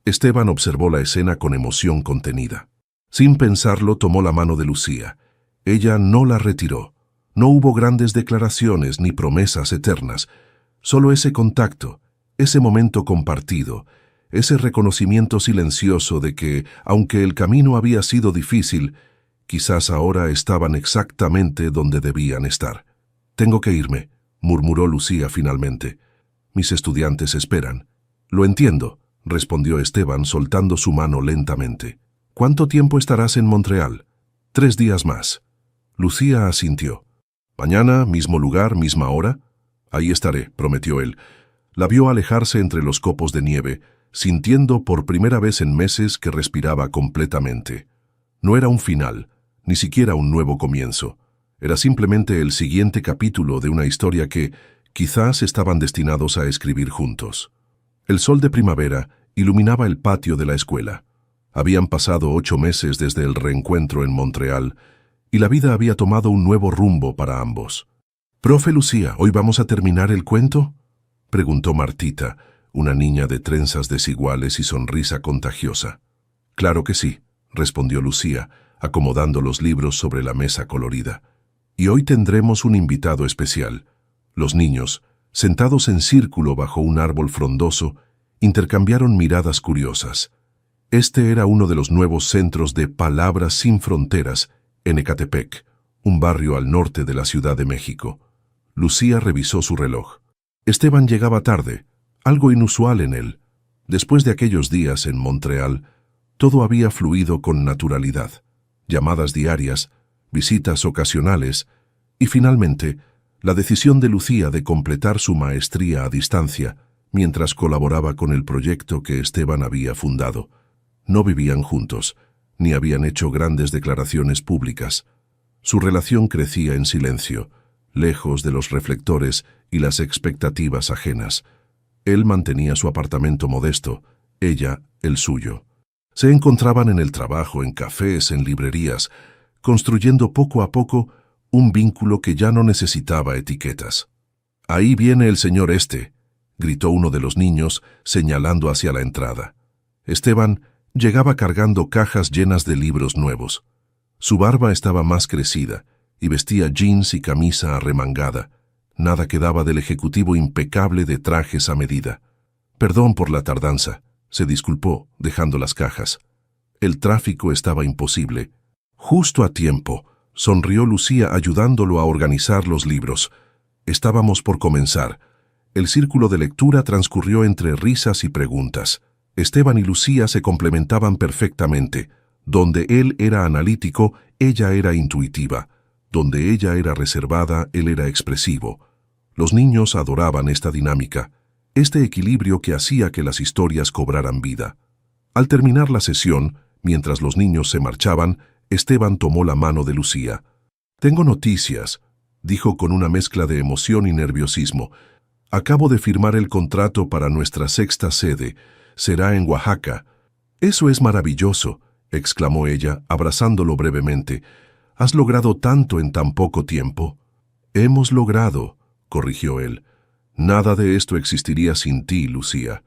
Esteban observó la escena con emoción contenida. Sin pensarlo, tomó la mano de Lucía. Ella no la retiró. No hubo grandes declaraciones ni promesas eternas, solo ese contacto, ese momento compartido, ese reconocimiento silencioso de que, aunque el camino había sido difícil, quizás ahora estaban exactamente donde debían estar. «Tengo que irme», murmuró Lucía finalmente. «Mis estudiantes esperan». «Lo entiendo», respondió Esteban soltando su mano lentamente. «¿Cuánto tiempo estarás en Montreal?» «3 días más». Lucía asintió. «Mañana, mismo lugar, misma hora». «Ahí estaré», prometió él. La vio alejarse entre los copos de nieve, sintiendo por primera vez en meses que respiraba completamente. No era un final, ni siquiera un nuevo comienzo. Era simplemente el siguiente capítulo de una historia que, quizás, estaban destinados a escribir juntos. El sol de primavera iluminaba el patio de la escuela. Habían pasado 8 meses desde el reencuentro en Montreal, y la vida había tomado un nuevo rumbo para ambos. «Profe Lucía, ¿hoy vamos a terminar el cuento?», preguntó Martita, una niña de trenzas desiguales y sonrisa contagiosa. «Claro que sí», respondió Lucía, acomodando los libros sobre la mesa colorida. «Y hoy tendremos un invitado especial». Los niños, sentados en círculo bajo un árbol frondoso, intercambiaron miradas curiosas. Este era uno de los nuevos centros de Palabras sin Fronteras en Ecatepec, un barrio al norte de la Ciudad de México. Lucía revisó su reloj. Esteban llegaba tarde, algo inusual en él. Después de aquellos días en Montreal, todo había fluido con naturalidad. Llamadas diarias, visitas ocasionales y, finalmente, la decisión de Lucía de completar su maestría a distancia mientras colaboraba con el proyecto que Esteban había fundado. No vivían juntos, ni habían hecho grandes declaraciones públicas. Su relación crecía en silencio, lejos de los reflectores y las expectativas ajenas. Él mantenía su apartamento modesto, ella el suyo. Se encontraban en el trabajo, en cafés, en librerías, construyendo poco a poco un vínculo que ya no necesitaba etiquetas. «Ahí viene el señor este», gritó uno de los niños, señalando hacia la entrada. Esteban llegaba cargando cajas llenas de libros nuevos. Su barba estaba más crecida y vestía jeans y camisa arremangada. Nada quedaba del ejecutivo impecable de trajes a medida. «Perdón por la tardanza», se disculpó, dejando las cajas. El tráfico estaba imposible. «Justo a tiempo», sonrió Lucía ayudándolo a organizar los libros. Estábamos por comenzar. El círculo de lectura transcurrió entre risas y preguntas. Esteban y Lucía se complementaban perfectamente. Donde él era analítico, ella era intuitiva. Donde ella era reservada, él era expresivo. Los niños adoraban esta dinámica, este equilibrio que hacía que las historias cobraran vida. Al terminar la sesión, mientras los niños se marchaban, Esteban tomó la mano de Lucía. «Tengo noticias», dijo con una mezcla de emoción y nerviosismo. «Acabo de firmar el contrato para nuestra 6ª sede. Será en Oaxaca». «Eso es maravilloso», exclamó ella, abrazándolo brevemente. «Has logrado tanto en tan poco tiempo». «Hemos logrado», corrigió él. «Nada de esto existiría sin ti, Lucía».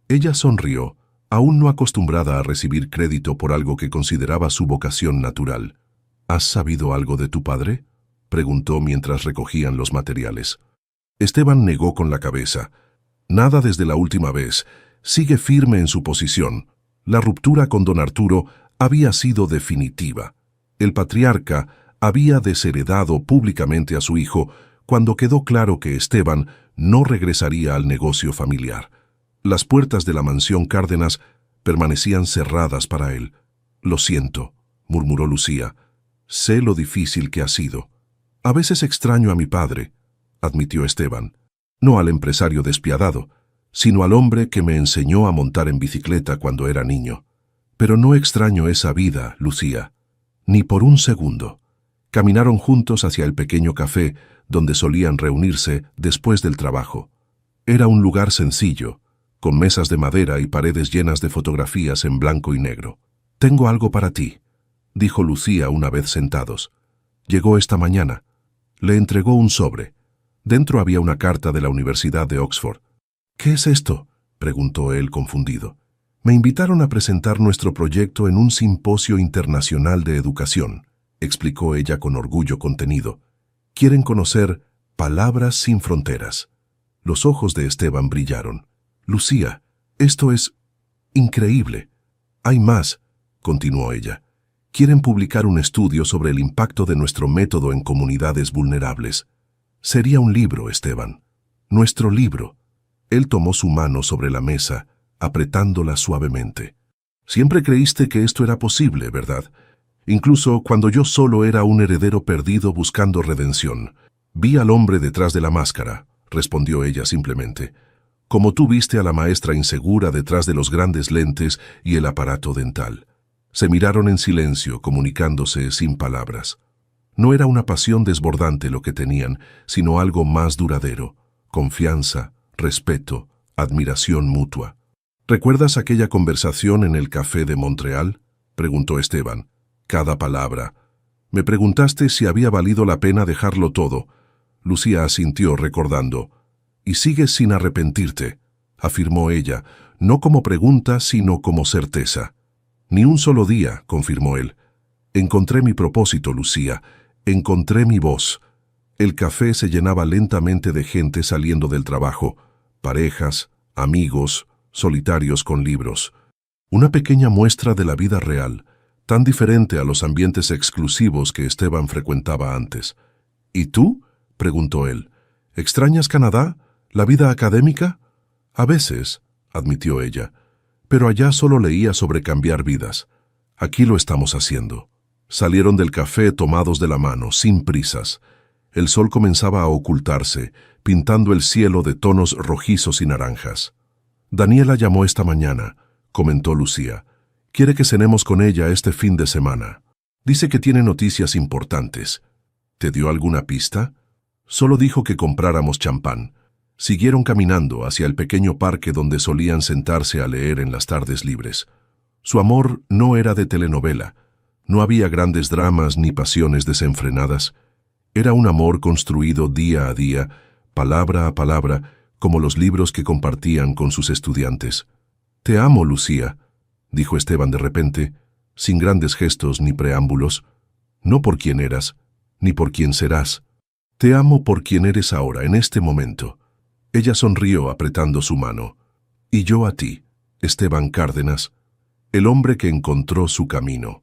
Ella sonrió, aún no acostumbrada a recibir crédito por algo que consideraba su vocación natural. «¿Has sabido algo de tu padre?», preguntó mientras recogían los materiales. Esteban negó con la cabeza. «Nada desde la última vez. Sigue firme en su posición. La ruptura con don Arturo había sido definitiva. El patriarca había desheredado públicamente a su hijo cuando quedó claro que Esteban no regresaría al negocio familiar. Las puertas de la mansión Cárdenas permanecían cerradas para él. «Lo siento», murmuró Lucía. «Sé lo difícil que ha sido. A veces extraño a mi padre», admitió Esteban. «No al empresario despiadado, sino al hombre que me enseñó a montar en bicicleta cuando era niño. Pero no extraño esa vida, Lucía. Ni por un segundo». Caminaron juntos hacia el pequeño café donde solían reunirse después del trabajo. Era un lugar sencillo, con mesas de madera y paredes llenas de fotografías en blanco y negro. «Tengo algo para ti», dijo Lucía una vez sentados. «Llegó esta mañana». Le entregó un sobre. Dentro había una carta de la Universidad de Oxford. «¿Qué es esto?», preguntó él confundido. «Me invitaron a presentar nuestro proyecto en un simposio internacional de educación», explicó ella con orgullo contenido. «Quieren conocer Palabras sin Fronteras». Los ojos de Esteban brillaron. «Lucía, esto es increíble. Hay más», continuó ella. «Quieren publicar un estudio sobre el impacto de nuestro método en comunidades vulnerables. Sería un libro, Esteban. Nuestro libro». Él tomó su mano sobre la mesa, apretándola suavemente. «Siempre creíste que esto era posible, ¿verdad? incluso cuando yo solo era un heredero perdido buscando redención. Vi al hombre detrás de la máscara, respondió ella simplemente, como tú viste a la maestra insegura detrás de los grandes lentes y el aparato dental. Se miraron en silencio, comunicándose sin palabras. No era una pasión desbordante lo que tenían, sino algo más duradero: confianza, respeto, admiración mutua. ¿Recuerdas aquella conversación en el café de Montreal?, preguntó Esteban. Cada palabra. Me preguntaste si había valido la pena dejarlo todo. Lucía asintió recordando. Y sigues sin arrepentirte, afirmó ella, no como pregunta, sino como certeza. Ni un solo día, confirmó él. Encontré mi propósito, Lucía. Encontré mi voz. El café se llenaba lentamente de gente saliendo del trabajo, parejas, amigos, solitarios con libros. Una pequeña muestra de la vida real, tan diferente a los ambientes exclusivos que Esteban frecuentaba antes. ¿Y tú?, preguntó él. ¿Extrañas Canadá? ¿La vida académica? A veces, admitió ella, pero allá solo leía sobre cambiar vidas. Aquí lo estamos haciendo. Salieron del café tomados de la mano, sin prisas. El sol comenzaba a ocultarse, pintando el cielo de tonos rojizos y naranjas. Daniela llamó esta mañana, comentó Lucía. Quiere que cenemos con ella este fin de semana. Dice que tiene noticias importantes. ¿Te dio alguna pista? Solo dijo que compráramos champán. Siguieron caminando hacia el pequeño parque donde solían sentarse a leer en las tardes libres. Su amor no era de telenovela. No había grandes dramas ni pasiones desenfrenadas. Era un amor construido día a día, palabra a palabra, como los libros que compartían con sus estudiantes. «Te amo, Lucía», dijo Esteban de repente, sin grandes gestos ni preámbulos. «No por quién eras, ni por quién serás. Te amo por quien eres ahora, en este momento». Ella sonrió apretando su mano. «Y yo a ti, Esteban Cárdenas, el hombre que encontró su camino».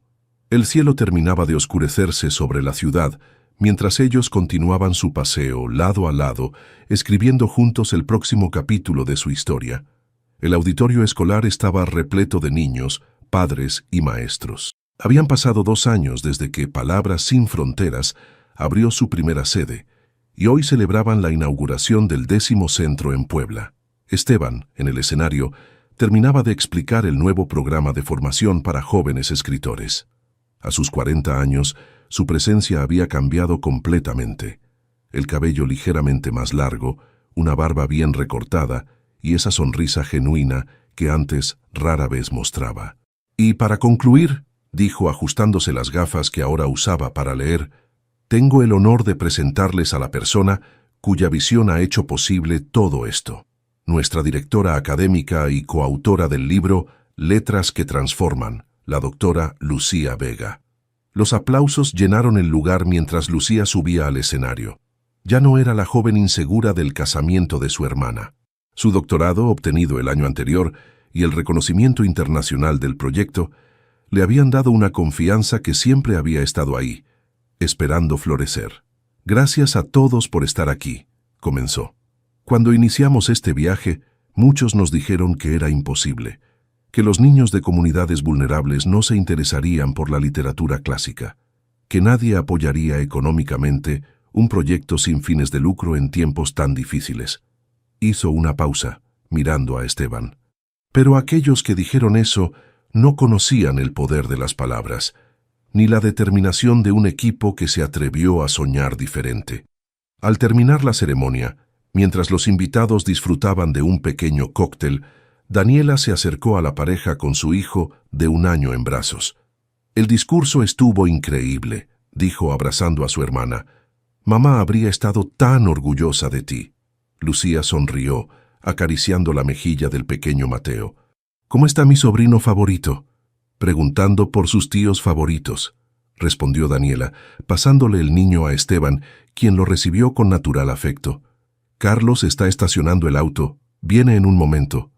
El cielo terminaba de oscurecerse sobre la ciudad, mientras ellos continuaban su paseo lado a lado, escribiendo juntos el próximo capítulo de su historia. El auditorio escolar estaba repleto de niños, padres y maestros. Habían pasado 2 años desde que Palabras Sin Fronteras abrió su primera sede, y hoy celebraban la inauguración del 10º centro en Puebla. Esteban, en el escenario, terminaba de explicar el nuevo programa de formación para jóvenes escritores. A sus 40 años, su presencia había cambiado completamente. El cabello ligeramente más largo, una barba bien recortada y esa sonrisa genuina que antes rara vez mostraba. «Y para concluir», dijo ajustándose las gafas que ahora usaba para leer, «tengo el honor de presentarles a la persona cuya visión ha hecho posible todo esto. Nuestra directora académica y coautora del libro Letras que Transforman, la doctora Lucía Vega». Los aplausos llenaron el lugar mientras Lucía subía al escenario. Ya no era la joven insegura del casamiento de su hermana. Su doctorado, obtenido el año anterior, y el reconocimiento internacional del proyecto, le habían dado una confianza que siempre había estado ahí, esperando florecer. «Gracias a todos por estar aquí», comenzó. «Cuando iniciamos este viaje, muchos nos dijeron que era imposible, que los niños de comunidades vulnerables no se interesarían por la literatura clásica, que nadie apoyaría económicamente un proyecto sin fines de lucro en tiempos tan difíciles». Hizo una pausa, mirando a Esteban. Pero aquellos que dijeron eso no conocían el poder de las palabras, ni la determinación de un equipo que se atrevió a soñar diferente. Al terminar la ceremonia, mientras los invitados disfrutaban de un pequeño cóctel, Daniela se acercó a la pareja con su hijo de 1 año en brazos. «El discurso estuvo increíble», dijo abrazando a su hermana. «Mamá habría estado tan orgullosa de ti». Lucía sonrió, acariciando la mejilla del pequeño Mateo. «¿Cómo está mi sobrino favorito?», preguntando por sus tíos favoritos, respondió Daniela, pasándole el niño a Esteban, quien lo recibió con natural afecto. «Carlos está estacionando el auto, viene en un momento».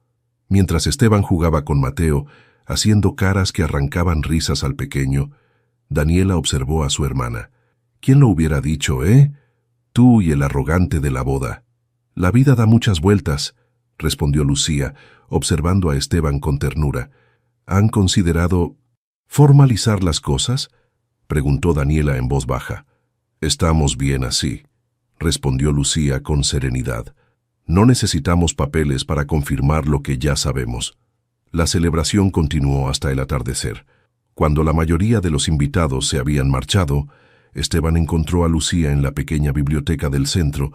Mientras Esteban jugaba con Mateo, haciendo caras que arrancaban risas al pequeño, Daniela observó a su hermana. «¿Quién lo hubiera dicho, eh? Tú y el arrogante de la boda». «La vida da muchas vueltas», respondió Lucía, observando a Esteban con ternura. «¿Han considerado formalizar las cosas? preguntó Daniela en voz baja. Estamos bien así, respondió Lucía con serenidad. No necesitamos papeles para confirmar lo que ya sabemos. La celebración continuó hasta el atardecer. Cuando la mayoría de los invitados se habían marchado, Esteban encontró a Lucía en la pequeña biblioteca del centro,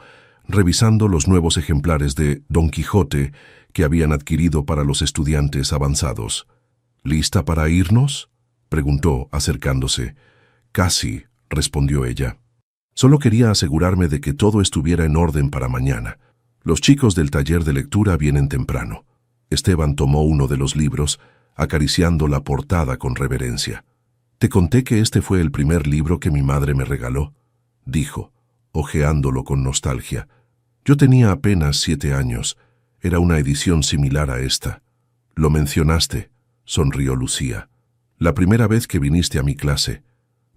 revisando los nuevos ejemplares de Don Quijote que habían adquirido para los estudiantes avanzados. ¿Lista para irnos?, preguntó, acercándose. Casi, respondió ella. Solo quería asegurarme de que todo estuviera en orden para mañana. Los chicos del taller de lectura vienen temprano. Esteban tomó uno de los libros, acariciando la portada con reverencia. «Te conté que este fue el primer libro que mi madre me regaló», dijo, hojeándolo con nostalgia. «Yo tenía apenas 7 años. Era una edición similar a esta». «Lo mencionaste», sonrió Lucía. «La primera vez que viniste a mi clase.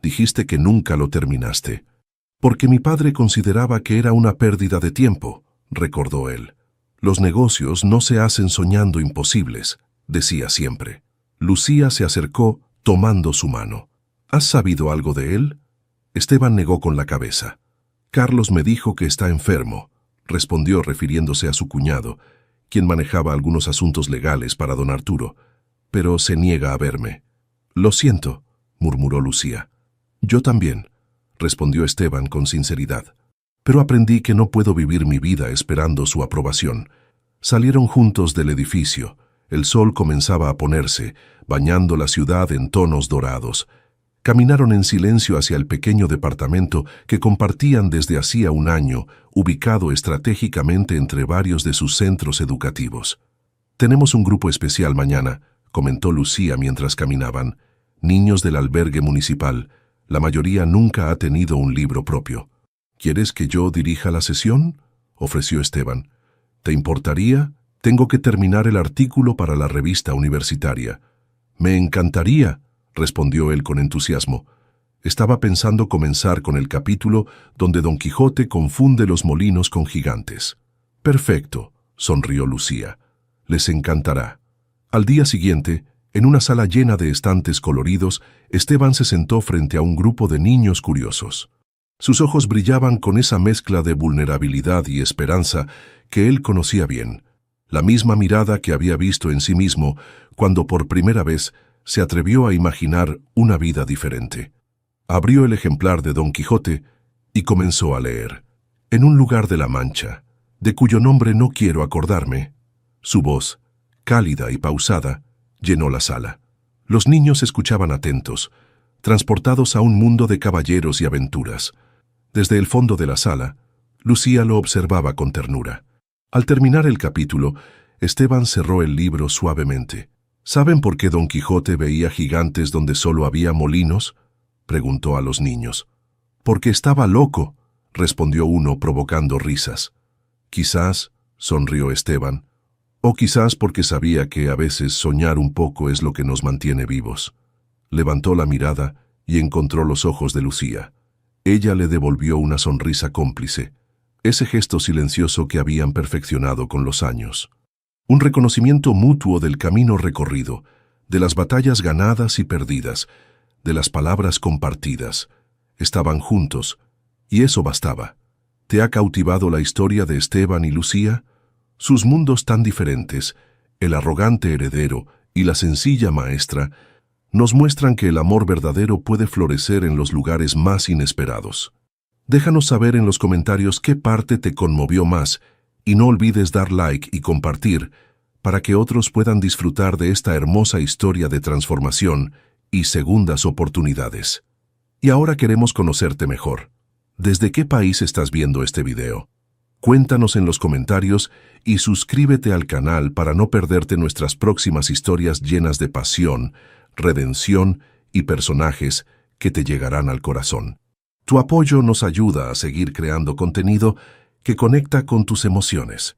Dijiste que nunca lo terminaste». «Porque mi padre consideraba que era una pérdida de tiempo», recordó él. «Los negocios no se hacen soñando imposibles», decía siempre. Lucía se acercó, tomando su mano. «¿Has sabido algo de él?». Esteban negó con la cabeza. «Carlos me dijo que está enfermo», respondió refiriéndose a su cuñado, quien manejaba algunos asuntos legales para don Arturo, «pero se niega a verme». «Lo siento», murmuró Lucía. «Yo también», respondió Esteban con sinceridad. «Pero aprendí que no puedo vivir mi vida esperando su aprobación». Salieron juntos del edificio. El sol comenzaba a ponerse, bañando la ciudad en tonos dorados. Caminaron en silencio hacia el pequeño departamento que compartían desde hacía un año, ubicado estratégicamente entre varios de sus centros educativos. «Tenemos un grupo especial mañana», comentó Lucía mientras caminaban. «Niños del albergue municipal. La mayoría nunca ha tenido un libro propio». «¿Quieres que yo dirija la sesión?», ofreció Esteban. «¿Te importaría? Tengo que terminar el artículo para la revista universitaria». «Me encantaría», respondió él con entusiasmo. Estaba pensando comenzar con el capítulo donde Don Quijote confunde los molinos con gigantes. «Perfecto», sonrió Lucía. «Les encantará». Al día siguiente, en una sala llena de estantes coloridos, Esteban se sentó frente a un grupo de niños curiosos. Sus ojos brillaban con esa mezcla de vulnerabilidad y esperanza que él conocía bien, la misma mirada que había visto en sí mismo cuando por primera vez se atrevió a imaginar una vida diferente. Abrió el ejemplar de Don Quijote y comenzó a leer. «En un lugar de la Mancha, de cuyo nombre no quiero acordarme». Su voz, cálida y pausada, llenó la sala. Los niños escuchaban atentos, transportados a un mundo de caballeros y aventuras. Desde el fondo de la sala, Lucía lo observaba con ternura. Al terminar el capítulo, Esteban cerró el libro suavemente. «¿Saben por qué Don Quijote veía gigantes donde solo había molinos?», preguntó a los niños. «Porque estaba loco», respondió uno provocando risas. «Quizás», sonrió Esteban, «o quizás porque sabía que a veces soñar un poco es lo que nos mantiene vivos». Levantó la mirada y encontró los ojos de Lucía. Ella le devolvió una sonrisa cómplice, ese gesto silencioso que habían perfeccionado con los años. Un reconocimiento mutuo del camino recorrido, de las batallas ganadas y perdidas, de las palabras compartidas. Estaban juntos, y eso bastaba. ¿Te ha cautivado la historia de Esteban y Lucía? Sus mundos tan diferentes, el arrogante heredero y la sencilla maestra, nos muestran que el amor verdadero puede florecer en los lugares más inesperados. Déjanos saber en los comentarios qué parte te conmovió más y no olvides dar like y compartir para que otros puedan disfrutar de esta hermosa historia de transformación y segundas oportunidades. Y ahora queremos conocerte mejor. ¿Desde qué país estás viendo este video? Cuéntanos en los comentarios y suscríbete al canal para no perderte nuestras próximas historias llenas de pasión, redención y personajes que te llegarán al corazón. Tu apoyo nos ayuda a seguir creando contenido que conecta con tus emociones.